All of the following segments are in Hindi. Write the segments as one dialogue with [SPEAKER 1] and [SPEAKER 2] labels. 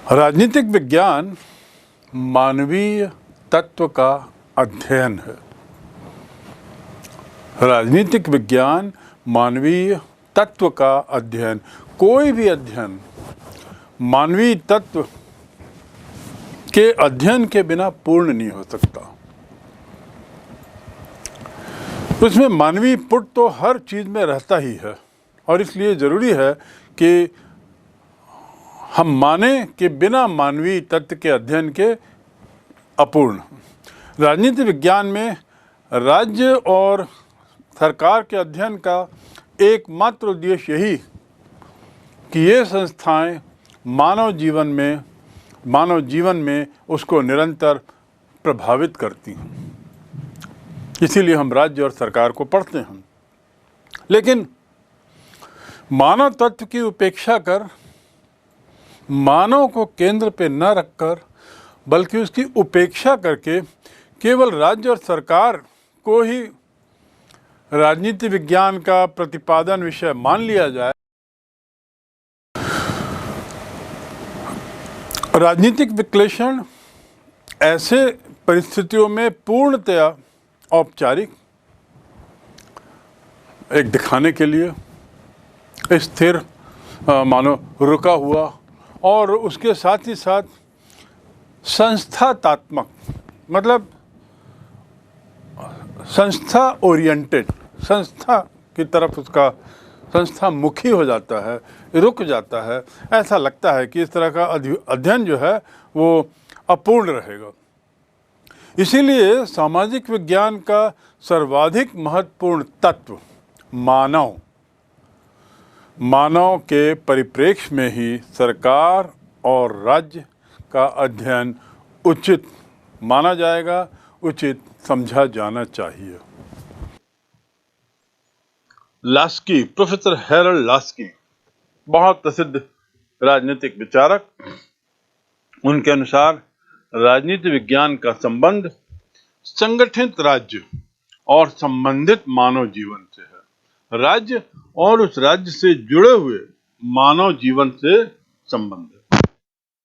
[SPEAKER 1] राजनीतिक विज्ञान मानवीय तत्व का अध्ययन है। राजनीतिक विज्ञान मानवीय तत्व का अध्ययन, कोई भी अध्ययन मानवीय तत्व के अध्ययन के बिना पूर्ण नहीं हो सकता। उसमें मानवीय पुट तो हर चीज़ में रहता ही है और इसलिए ज़रूरी है कि हम माने कि बिना मानवीय तत्व के अध्ययन के अपूर्ण। राजनीति विज्ञान में राज्य और सरकार के अध्ययन का एकमात्र उद्देश्य यही कि ये संस्थाएं मानव जीवन में उसको निरंतर प्रभावित करती हैं। इसीलिए हम राज्य और सरकार को पढ़ते हैं। लेकिन मानव तत्व की उपेक्षा कर, मानव को केंद्र पे न रखकर, बल्कि उसकी उपेक्षा करके केवल राज्य और सरकार को ही राजनीति विज्ञान का प्रतिपादन विषय मान लिया जाए, राजनीतिक विश्लेषण ऐसे परिस्थितियों में पूर्णतया औपचारिक, एक दिखाने के लिए स्थिर, मानो रुका हुआ और उसके साथ ही साथ संस्थात्मक, मतलब संस्था ओरिएंटेड, संस्था की तरफ उसका संस्था मुखी हो जाता है, रुक जाता है। ऐसा लगता है कि इस तरह का अध्ययन जो है वो अपूर्ण रहेगा। इसीलिए सामाजिक विज्ञान का सर्वाधिक महत्वपूर्ण तत्व मानव के परिप्रेक्ष्य में ही सरकार और राज्य का अध्ययन उचित माना जाएगा, उचित समझा जाना चाहिए। लास्की, प्रोफेसर हैरोल्ड लास्की, बहुत प्रसिद्ध राजनीतिक विचारक, उनके अनुसार राजनीति विज्ञान का संबंध संगठित राज्य और संबंधित मानव जीवन से है। राज्य और उस राज्य से जुड़े हुए मानव जीवन से संबंध है।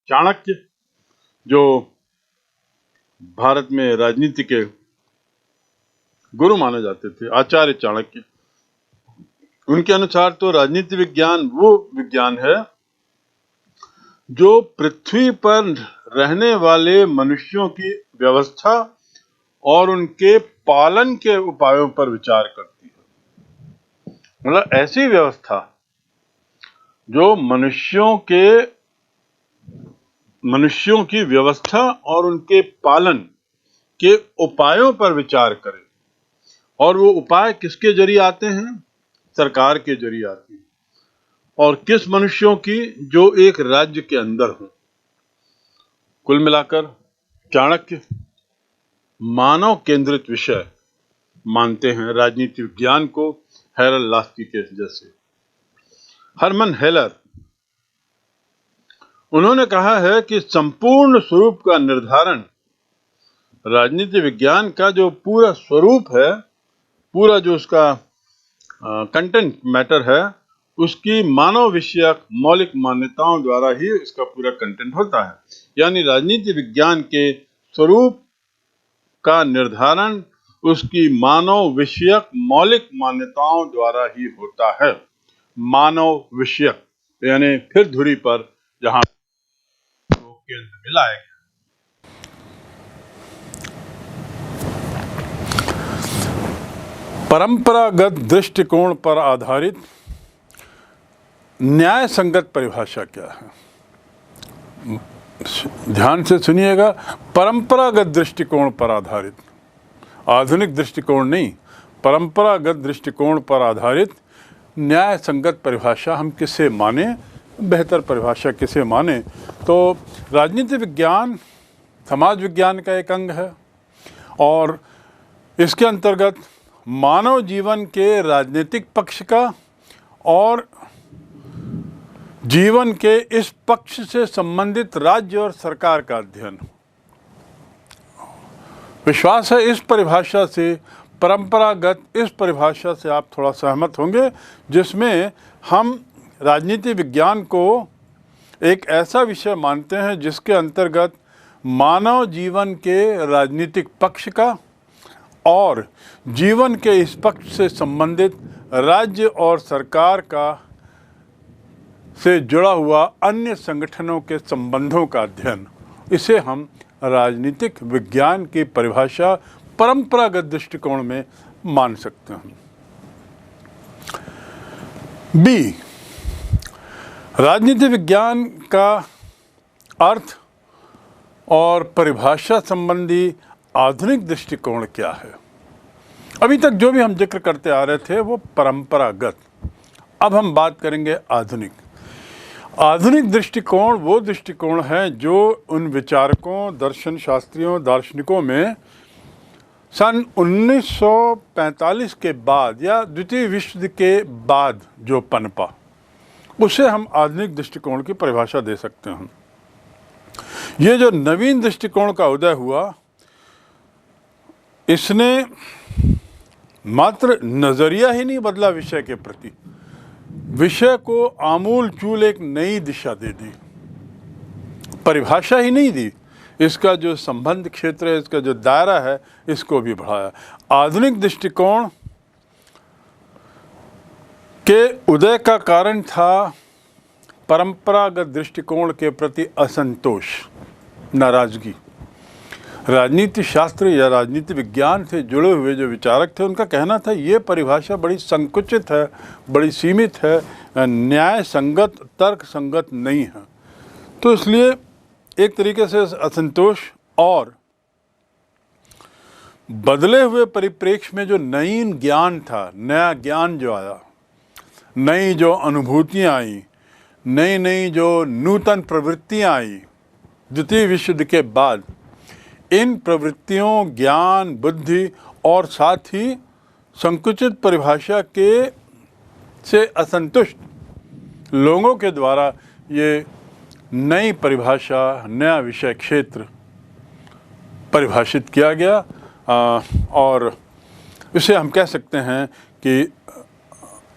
[SPEAKER 1] चाणक्य, जो भारत में राजनीति के गुरु माने जाते थे, आचार्य चाणक्य, उनके अनुसार तो राजनीति विज्ञान वो विज्ञान है जो पृथ्वी पर रहने वाले मनुष्यों की व्यवस्था और उनके पालन के उपायों पर विचार करती है। मतलब ऐसी व्यवस्था जो मनुष्यों की व्यवस्था और उनके पालन के उपायों पर विचार करे। और वो उपाय किसके जरिए आते हैं? सरकार के जरिए आते हैं। और किस मनुष्यों की? जो एक राज्य के अंदर हो। कुल मिलाकर चाणक्य मानव केंद्रित विषय मानते हैं राजनीति विज्ञान को, हैरोल्ड लास्की के जैसे। हरमन हेलर, उन्होंने कहा है कि संपूर्ण स्वरूप का निर्धारण, राजनीति विज्ञान का जो पूरा स्वरूप है, पूरा जो उसका कंटेंट मैटर है, उसकी मानव विषयक मौलिक मान्यताओं द्वारा ही इसका पूरा कंटेंट होता है। यानी राजनीति विज्ञान के स्वरूप का निर्धारण उसकी मानव विषयक मौलिक मान्यताओं द्वारा ही होता है। मानव विषयक यानी फिर धुरी पर जहां केंद्र मिला है। परंपरागत दृष्टिकोण पर आधारित न्याय संगत परिभाषा क्या है? ध्यान से सुनिएगा। परंपरागत दृष्टिकोण पर आधारित, आधुनिक दृष्टिकोण नहीं, परंपरागत दृष्टिकोण पर आधारित न्याय संगत परिभाषा हम किसे माने, बेहतर परिभाषा किसे माने? तो राजनीति विज्ञान समाज विज्ञान का एक अंग है और इसके अंतर्गत मानव जीवन के राजनीतिक पक्ष का और जीवन के इस पक्ष से संबंधित राज्य और सरकार का अध्ययन। विश्वास है इस परिभाषा से, परंपरागत इस परिभाषा से आप थोड़ा सहमत होंगे, जिसमें हम राजनीति विज्ञान को एक ऐसा विषय मानते हैं जिसके अंतर्गत मानव जीवन के राजनीतिक पक्ष का और जीवन के इस पक्ष से संबंधित राज्य और सरकार का से जुड़ा हुआ अन्य संगठनों के संबंधों का अध्ययन, इसे हम राजनीतिक विज्ञान की परिभाषा परंपरागत दृष्टिकोण में मान सकते हैं। बी, राजनीति विज्ञान का अर्थ और परिभाषा संबंधी आधुनिक दृष्टिकोण क्या है। अभी तक जो भी हम जिक्र करते आ रहे थे वो परंपरागत, अब हम बात करेंगे आधुनिक। आधुनिक दृष्टिकोण वो दृष्टिकोण है जो उन विचारकों, दर्शन शास्त्रियों, दार्शनिकों में सन 1945 के बाद या द्वितीय विश्व युद्ध के बाद जो पनपा, उसे हम आधुनिक दृष्टिकोण की परिभाषा दे सकते हैं। ये जो नवीन दृष्टिकोण का उदय हुआ, इसने मात्र नजरिया ही नहीं बदला विषय के प्रति, विषय को आमूल चूल एक नई दिशा दे दी। परिभाषा ही नहीं दी, इसका जो संबंध क्षेत्र है, इसका जो दायरा है, इसको भी बढ़ाया। आधुनिक दृष्टिकोण के उदय का कारण था परंपरागत दृष्टिकोण के प्रति असंतोष, नाराजगी। राजनीति शास्त्र या राजनीति विज्ञान से जुड़े हुए जो विचारक थे, उनका कहना था ये परिभाषा बड़ी संकुचित है, बड़ी सीमित है, न्याय संगत, तर्क संगत नहीं है। तो इसलिए एक तरीके से असंतोष और बदले हुए परिप्रेक्ष्य में जो नई ज्ञान था, नया ज्ञान जो आया, नई जो अनुभूतियाँ आई, नई नई जो नूतन प्रवृत्तियाँ आई द्वितीय विश्व युद्ध के बाद, इन प्रवृत्तियों, ज्ञान, बुद्धि और साथ ही संकुचित परिभाषा के से असंतुष्ट लोगों के द्वारा ये नई परिभाषा, नया विषय क्षेत्र परिभाषित किया गया और इसे हम कह सकते हैं कि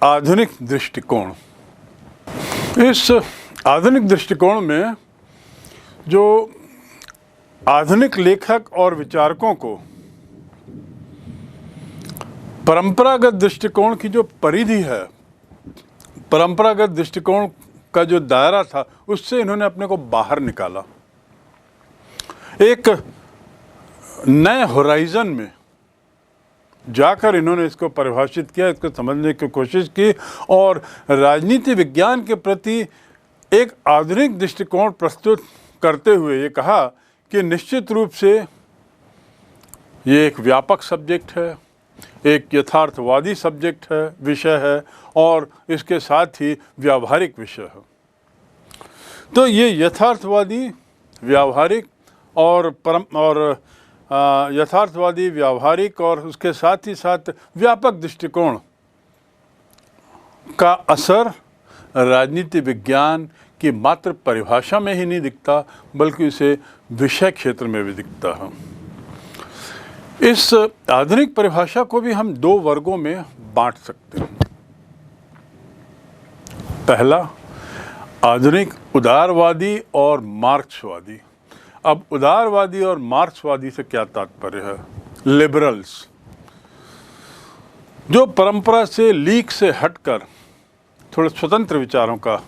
[SPEAKER 1] आधुनिक दृष्टिकोण। इस आधुनिक दृष्टिकोण में जो आधुनिक लेखक और विचारकों को परंपरागत दृष्टिकोण की जो परिधि है, परंपरागत दृष्टिकोण का जो दायरा था, उससे इन्होंने अपने को बाहर निकाला, एक नए होराइजन में जाकर इन्होंने इसको परिभाषित किया, इसको समझने की कोशिश की और राजनीति विज्ञान के प्रति एक आधुनिक दृष्टिकोण प्रस्तुत करते हुए ये कहा कि निश्चित रूप से ये एक व्यापक सब्जेक्ट है, एक यथार्थवादी सब्जेक्ट है, विषय है और इसके साथ ही व्यावहारिक विषय है। तो ये यथार्थवादी, व्यावहारिक और यथार्थवादी, व्यावहारिक और उसके साथ ही साथ व्यापक दृष्टिकोण का असर राजनीति विज्ञान की मात्र परिभाषा में ही नहीं दिखता, बल्कि इसे विषय क्षेत्र में भी दिखता है। इस आधुनिक परिभाषा को भी हम दो वर्गों में बांट सकते हैं। पहला, आधुनिक उदारवादी और मार्क्सवादी। अब उदारवादी और मार्क्सवादी से क्या तात्पर्य है? लिबरल्स, जो परंपरा से, लीक से हटकर थोड़े स्वतंत्र विचारों का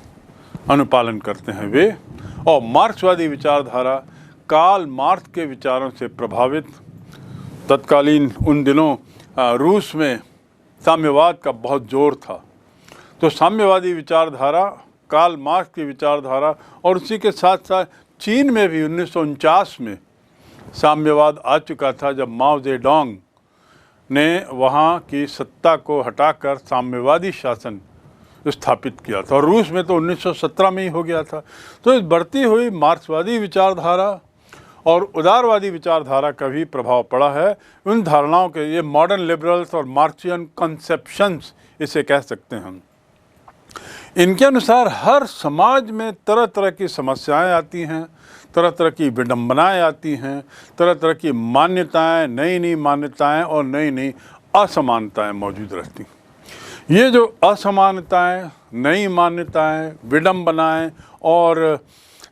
[SPEAKER 1] अनुपालन करते हैं वे, और मार्क्सवादी विचारधारा कार्ल मार्क्स के विचारों से प्रभावित। तत्कालीन उन दिनों रूस में साम्यवाद का बहुत जोर था, तो साम्यवादी विचारधारा, कार्ल मार्क्स की विचारधारा और उसी के साथ साथ चीन में भी 1949 में साम्यवाद आ चुका था, जब माओ जेडोंग ने वहाँ की सत्ता को हटाकर साम्यवादी शासन स्थापित किया था, और रूस में तो 1917 में ही हो गया था। तो इस बढ़ती हुई मार्क्सवादी विचारधारा और उदारवादी विचारधारा का भी प्रभाव पड़ा है उन धारणाओं के। ये मॉडर्न लिबरल्स और मार्क्सियन कॉन्सेप्शंस इसे कह सकते हैं हम। इनके अनुसार हर समाज में तरह तरह की समस्याएं आती हैं, तरह तरह की विडंबनाएं आती हैं, तरह तरह की मान्यताएं, नई नई मान्यताएं और नई नई असमानताएं मौजूद रहती हैं। ये जो असमानताएं, नई मान्यताएं, विडंबनाएं और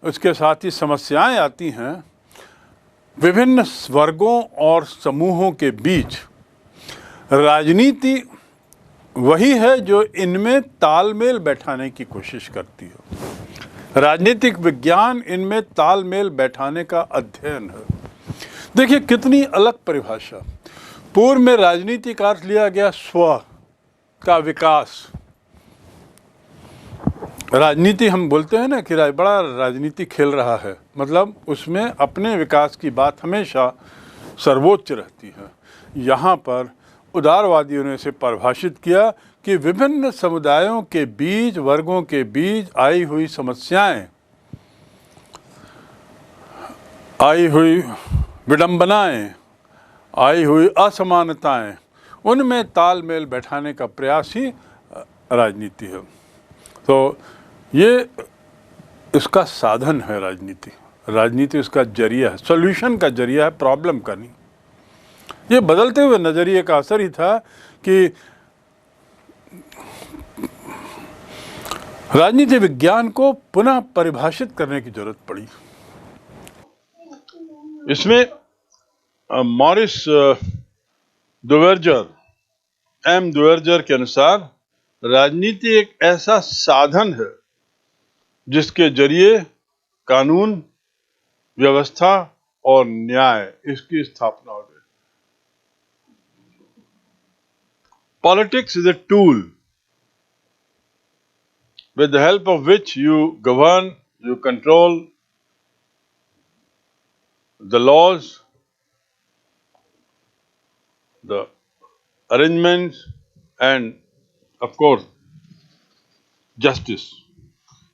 [SPEAKER 1] उसके साथ ही समस्याएं आती हैं विभिन्न वर्गों और समूहों के बीच, राजनीति वही है जो इनमें तालमेल बैठाने की कोशिश करती है। राजनीतिक विज्ञान इनमें तालमेल बैठाने का अध्ययन है। देखिए कितनी अलग परिभाषा। पूर्व में राजनीति का अर्थ लिया गया स्व का विकास। राजनीति हम बोलते हैं ना कि बड़ा राजनीति खेल रहा है, मतलब उसमें अपने विकास की बात हमेशा सर्वोच्च रहती है। यहाँ पर उदारवादियों ने इसे परिभाषित किया कि विभिन्न समुदायों के बीच, वर्गों के बीच आई हुई समस्याएं, आई हुई विडंबनाएं, आई हुई असमानताएं, उनमें तालमेल बैठाने का प्रयास ही राजनीति है। तो ये इसका साधन है राजनीति। राजनीति उसका जरिया है, सॉल्यूशन का जरिया है, प्रॉब्लम का नहीं। ये बदलते हुए नजरिए का असर ही था कि राजनीति विज्ञान को पुनः परिभाषित करने की जरूरत पड़ी। इसमें मॉरिस दुवर्जर के अनुसार राजनीति एक ऐसा साधन है जिसके जरिए कानून, व्यवस्था और न्याय इसकी स्थापना हो गई। Politics is a tool with the help of which you govern, you control the laws, the arrangements, and of course justice.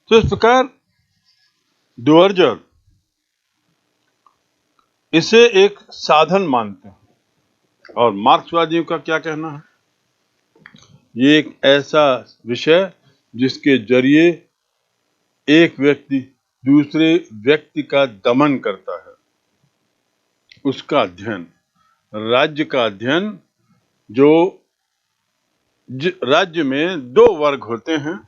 [SPEAKER 1] तो इस प्रकार डुवर्जर इसे एक साधन मानते हैं। और मार्क्सवादियों का क्या कहना है? ये एक ऐसा विषय जिसके जरिए एक व्यक्ति दूसरे व्यक्ति का दमन करता है, उसका अध्ययन, राज्य का अध्ययन। जो राज्य में दो वर्ग होते हैं,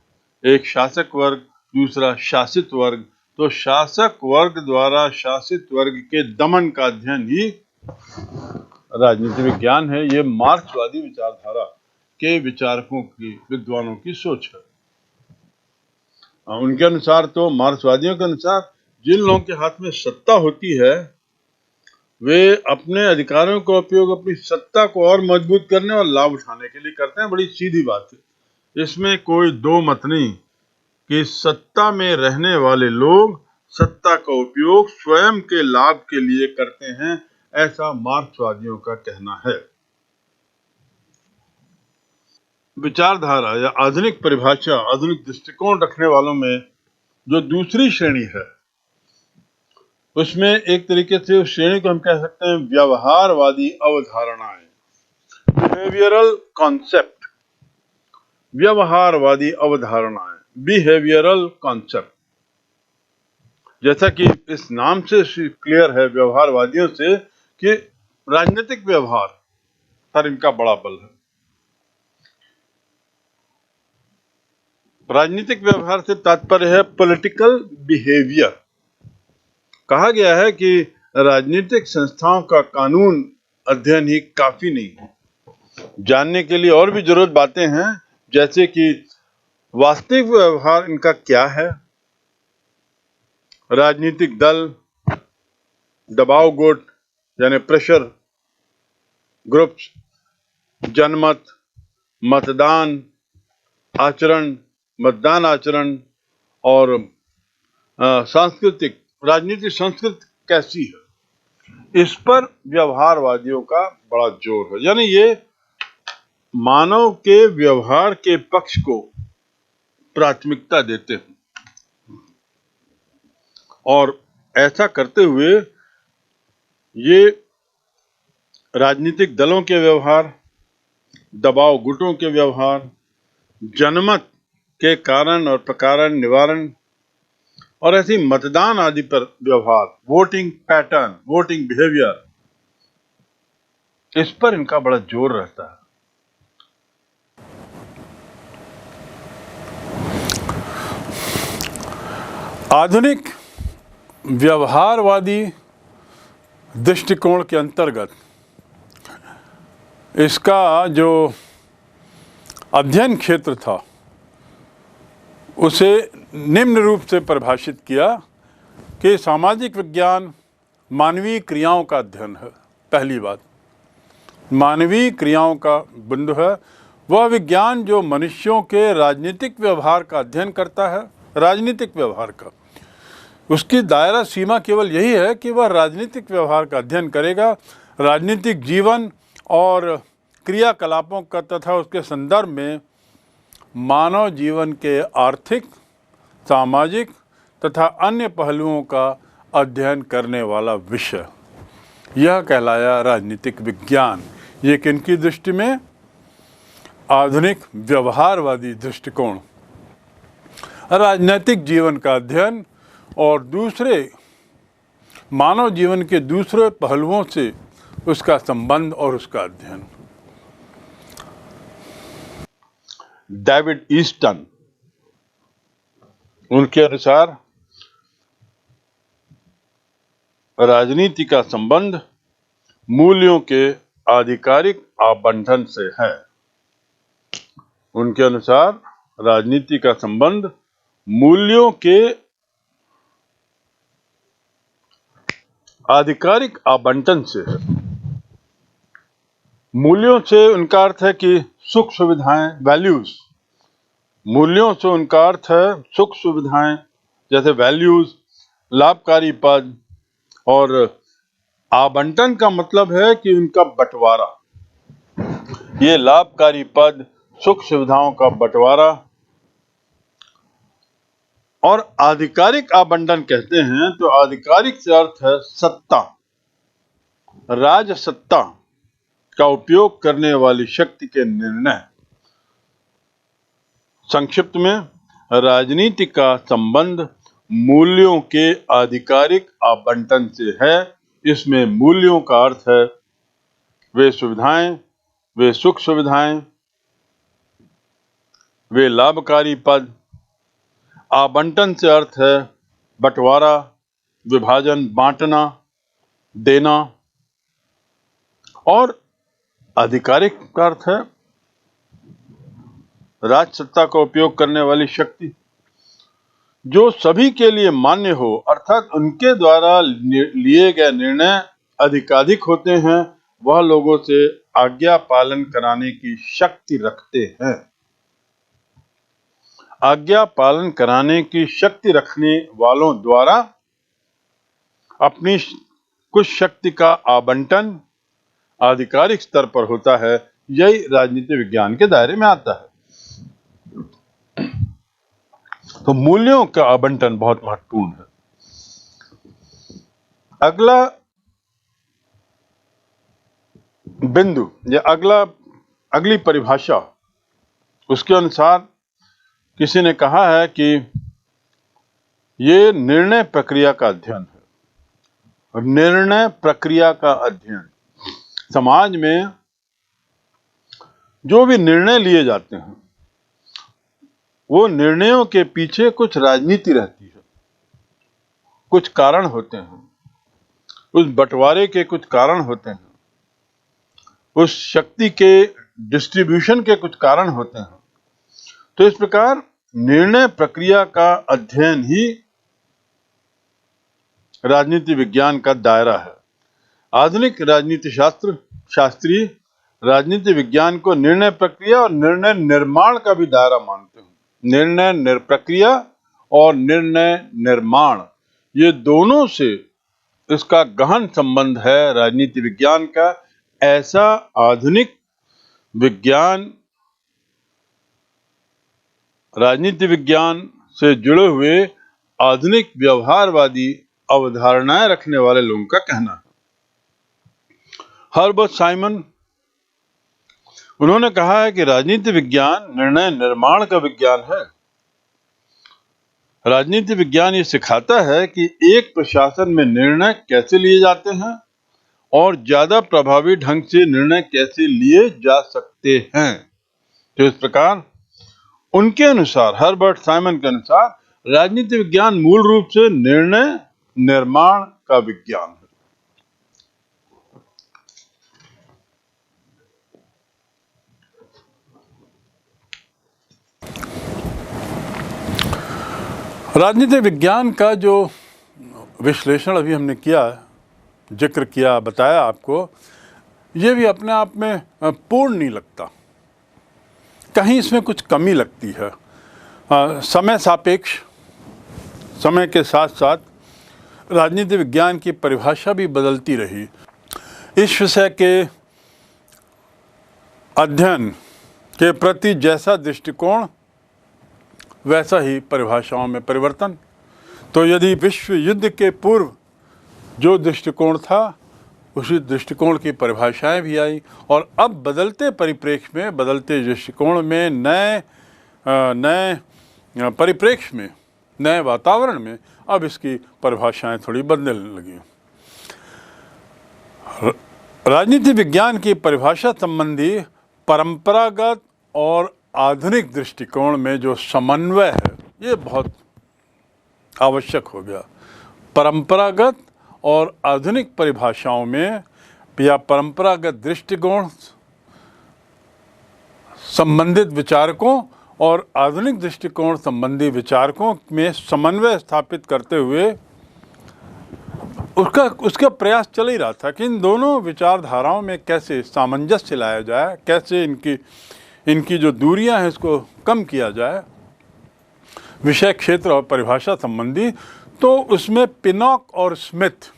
[SPEAKER 1] एक शासक वर्ग, दूसरा शासित वर्ग। तो शासक वर्ग द्वारा शासित वर्ग के दमन का अध्ययन ही राजनीति विज्ञान है। ये मार्क्सवादी विचारधारा के विचारकों की, विद्वानों की सोच है। उनके अनुसार, तो मार्क्सवादियों के अनुसार, जिन लोगों के हाथ में सत्ता होती है वे अपने अधिकारों का उपयोग अपनी सत्ता को और मजबूत करने और लाभ उठाने के लिए करते हैं। बड़ी सीधी बात है, इसमें कोई दो मत नहीं कि सत्ता में रहने वाले लोग सत्ता का उपयोग स्वयं के लाभ के लिए करते हैं, ऐसा मार्क्सवादियों का कहना है। विचारधारा या आधुनिक परिभाषा, आधुनिक दृष्टिकोण रखने वालों में जो दूसरी श्रेणी है, उसमें एक तरीके से उस श्रेणी को हम कह सकते हैं व्यवहारवादी अवधारणाएं, बिहेवियरल कॉन्सेप्ट। व्यवहारवादी अवधारणाएं, बिहेवियरल कॉन्सेप्ट, जैसा कि इस नाम से क्लियर है व्यवहारवादियों से कि राजनीतिक व्यवहार पर इनका बड़ा बल है। राजनीतिक व्यवहार से तात्पर्य है पॉलिटिकल बिहेवियर। कहा गया है कि राजनीतिक संस्थाओं का कानून अध्ययन ही काफी नहीं है, जानने के लिए और भी जरूरत बातें हैं, जैसे कि वास्तविक व्यवहार इनका क्या है, राजनीतिक दल, दबाव गुट यानी प्रेशर ग्रुप्स, जनमत, मतदान आचरण, मतदान आचरण और सांस्कृतिक, राजनीतिक संस्कृति कैसी है, इस पर व्यवहारवादियों का बड़ा जोर है। यानी ये मानव के व्यवहार के पक्ष को प्राथमिकता देते हैं और ऐसा करते हुए ये राजनीतिक दलों के व्यवहार, दबाव गुटों के व्यवहार, जनमत के कारण और प्रकारण निवारण और ऐसी मतदान आदि पर व्यवहार, वोटिंग पैटर्न, वोटिंग बिहेवियर, इस पर इनका बड़ा जोर रहता है। आधुनिक व्यवहारवादी दृष्टिकोण के अंतर्गत इसका जो अध्ययन क्षेत्र था उसे निम्न रूप से परिभाषित किया कि सामाजिक विज्ञान मानवीय क्रियाओं का अध्ययन है। पहली बात, मानवीय क्रियाओं का बिंदु है वह विज्ञान जो मनुष्यों के राजनीतिक व्यवहार का अध्ययन करता है। राजनीतिक व्यवहार का, उसकी दायरा सीमा केवल यही है कि वह राजनीतिक व्यवहार का अध्ययन करेगा। राजनीतिक जीवन और क्रियाकलापों का तथा उसके संदर्भ में मानव जीवन के आर्थिक, सामाजिक तथा अन्य पहलुओं का अध्ययन करने वाला विषय, यह कहलाया राजनीतिक विज्ञान। ये किनकी दृष्टि में? आधुनिक व्यवहारवादी दृष्टिकोण। राजनीतिक जीवन का अध्ययन और दूसरे मानव जीवन के दूसरे पहलुओं से उसका संबंध और उसका अध्ययन। डेविड ईस्टन, उनके अनुसार राजनीति का संबंध मूल्यों के आधिकारिक आवंटन से है। उनके अनुसार राजनीति का संबंध मूल्यों के आधिकारिक आवंटन से है। मूल्यों से उनका अर्थ है कि सुख सुविधाएं, वैल्यूज। मूल्यों से उनका अर्थ है सुख सुविधाएं जैसे वैल्यूज, लाभकारी पद, और आवंटन का मतलब है कि उनका बंटवारा। ये लाभकारी पद, सुख सुविधाओं का बंटवारा। और आधिकारिक आवंटन कहते हैं तो आधिकारिक से अर्थ है सत्ता, राजसत्ता का उपयोग करने वाली शक्ति के निर्णय। संक्षिप्त में, राजनीति का संबंध मूल्यों के आधिकारिक आवंटन से है। इसमें मूल्यों का अर्थ है वे सुविधाएं, वे सुख सुविधाएं, वे लाभकारी पद। आवंटन से अर्थ है बंटवारा, विभाजन, बांटना, देना। और आधिकारिक का अर्थ है राजसत्ता का उपयोग करने वाली शक्ति जो सभी के लिए मान्य हो, अर्थात उनके द्वारा लिए गए निर्णय अधिकाधिक होते हैं। वह लोगों से आज्ञा पालन कराने की शक्ति रखते हैं। आज्ञा पालन कराने की शक्ति रखने वालों द्वारा अपनी कुछ शक्ति का आवंटन आधिकारिक स्तर पर होता है। यही राजनीति विज्ञान के दायरे में आता है। तो मूल्यों का आवंटन बहुत महत्वपूर्ण है। अगला बिंदु या अगली परिभाषा, उसके अनुसार किसी ने कहा है कि ये निर्णय प्रक्रिया का अध्ययन है। और निर्णय प्रक्रिया का अध्ययन, समाज में जो भी निर्णय लिए जाते हैं वो निर्णयों के पीछे कुछ राजनीति रहती है, कुछ कारण होते हैं, उस बंटवारे के कुछ कारण होते हैं, उस शक्ति के डिस्ट्रीब्यूशन के कुछ कारण होते हैं। तो इस प्रकार निर्णय प्रक्रिया का अध्ययन ही राजनीति विज्ञान का दायरा है। आधुनिक राजनीति शास्त्री राजनीति विज्ञान को निर्णय प्रक्रिया और निर्णय निर्माण का भी दायरा मानते हैं। निर्णय प्रक्रिया और निर्णय निर्माण, ये दोनों से इसका गहन संबंध है राजनीति विज्ञान का। ऐसा आधुनिक विज्ञान राजनीति विज्ञान से जुड़े हुए आधुनिक व्यवहारवादी अवधारणाएं रखने वाले लोगों का कहना है। हर्बर्ट साइमन, उन्होंने कहा है कि राजनीति विज्ञान निर्णय निर्माण का विज्ञान है। राजनीति विज्ञान ये सिखाता है कि एक प्रशासन में निर्णय कैसे लिए जाते हैं और ज्यादा प्रभावी ढंग से निर्णय कैसे लिए जा सकते हैं। तो इस प्रकार उनके अनुसार, हर्बर्ट साइमन के अनुसार, राजनीति विज्ञान मूल रूप से निर्णय निर्माण का विज्ञान है। राजनीति विज्ञान का जो विश्लेषण अभी हमने किया, जिक्र किया, बताया आपको, ये भी अपने आप में पूर्ण नहीं लगता, कहीं इसमें कुछ कमी लगती है। समय सापेक्ष, समय के साथ साथ राजनीति विज्ञान की परिभाषा भी बदलती रही। इस विषय के अध्ययन के प्रति जैसा दृष्टिकोण वैसा ही परिभाषाओं में परिवर्तन। तो यदि विश्व युद्ध के पूर्व जो दृष्टिकोण था, उसी दृष्टिकोण की परिभाषाएं भी आई, और अब बदलते परिप्रेक्ष्य में, बदलते दृष्टिकोण में, नए परिप्रेक्ष्य में, नए वातावरण में अब इसकी परिभाषाएं थोड़ी बदलने लगी। राजनीति विज्ञान की परिभाषा संबंधी परंपरागत और आधुनिक दृष्टिकोण में जो समन्वय है, ये बहुत आवश्यक हो गया। परंपरागत और आधुनिक परिभाषाओं में या परंपरागत दृष्टिकोण संबंधित विचारकों और आधुनिक दृष्टिकोण संबंधी विचारकों में समन्वय स्थापित करते हुए उसका प्रयास चल ही रहा था कि इन दोनों विचारधाराओं में कैसे सामंजस्य लाया जाए, कैसे इनकी जो दूरियां हैं इसको कम किया जाए, विषय क्षेत्र और परिभाषा संबंधी। तो उसमें पिनॉक और स्मिथ,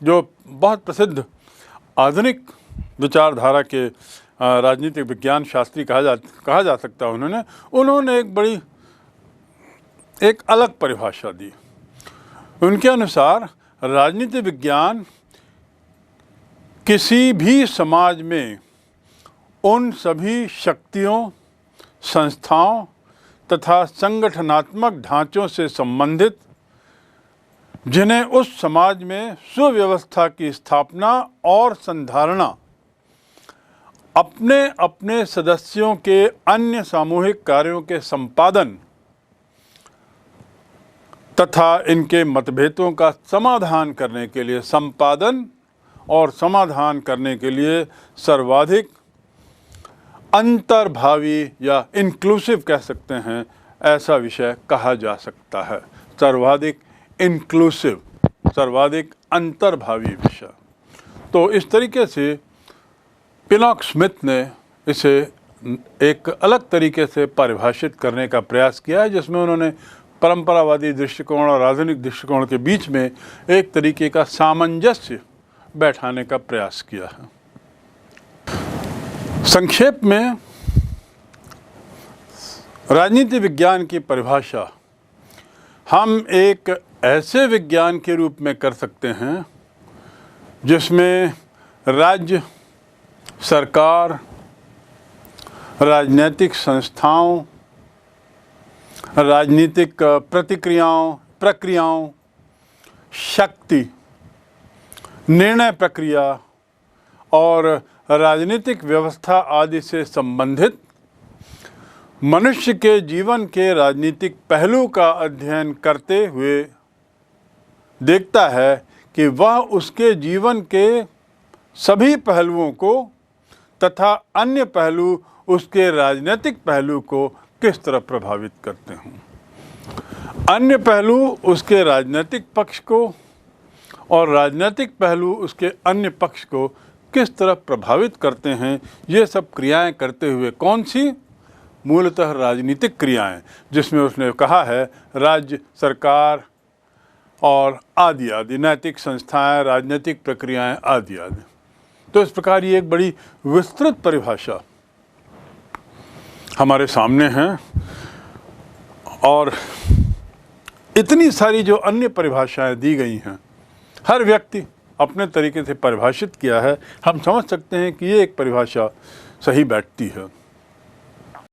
[SPEAKER 1] जो बहुत प्रसिद्ध आधुनिक विचारधारा के राजनीतिक विज्ञान शास्त्री कहा जा सकता है, उन्होंने एक अलग परिभाषा दी। उनके अनुसार राजनीति विज्ञान किसी भी समाज में उन सभी शक्तियों, संस्थाओं तथा संगठनात्मक ढांचों से संबंधित जिन्हें उस समाज में सुव्यवस्था की स्थापना और संधारणा, अपने अपने सदस्यों के अन्य सामूहिक कार्यों के संपादन तथा इनके मतभेदों का समाधान करने के लिए, संपादन और समाधान करने के लिए सर्वाधिक अंतर्भावी या इंक्लूसिव कह सकते हैं, ऐसा विषय कहा जा सकता है। सर्वाधिक इंक्लूसिव, सर्वाधिक अंतर्भावी विषय। तो इस तरीके से पिनॉक स्मिथ ने इसे एक अलग तरीके से परिभाषित करने का प्रयास किया है, जिसमें उन्होंने परंपरावादी दृष्टिकोण और आधुनिक दृष्टिकोण के बीच में एक तरीके का सामंजस्य बैठाने का प्रयास किया है। संक्षेप में राजनीति विज्ञान की परिभाषा हम एक ऐसे विज्ञान के रूप में कर सकते हैं जिसमें राज्य, सरकार, राजनीतिक संस्थाओं, राजनीतिक प्रक्रियाओं, शक्ति, निर्णय प्रक्रिया और राजनीतिक व्यवस्था आदि से संबंधित मनुष्य के जीवन के राजनीतिक पहलू का अध्ययन करते हुए देखता है कि वह उसके जीवन के सभी पहलुओं को तथा अन्य पहलू उसके राजनीतिक पहलू को किस तरह प्रभावित करते हैं। अन्य पहलू उसके राजनीतिक पक्ष को और राजनीतिक पहलू उसके अन्य पक्ष को किस तरह प्रभावित करते हैं। ये सब क्रियाएं करते हुए, कौन सी? मूलतः राजनीतिक क्रियाएं, जिसमें उसने कहा है राज्य, सरकार और आदि आदि, नैतिक संस्थाएं, राजनीतिक प्रक्रियाएं आदि आदि। तो इस प्रकार ये एक बड़ी विस्तृत परिभाषा हमारे सामने है, और इतनी सारी जो अन्य परिभाषाएं दी गई हैं, हर व्यक्ति अपने तरीके से परिभाषित किया है। हम समझ सकते हैं कि ये एक परिभाषा सही बैठती है।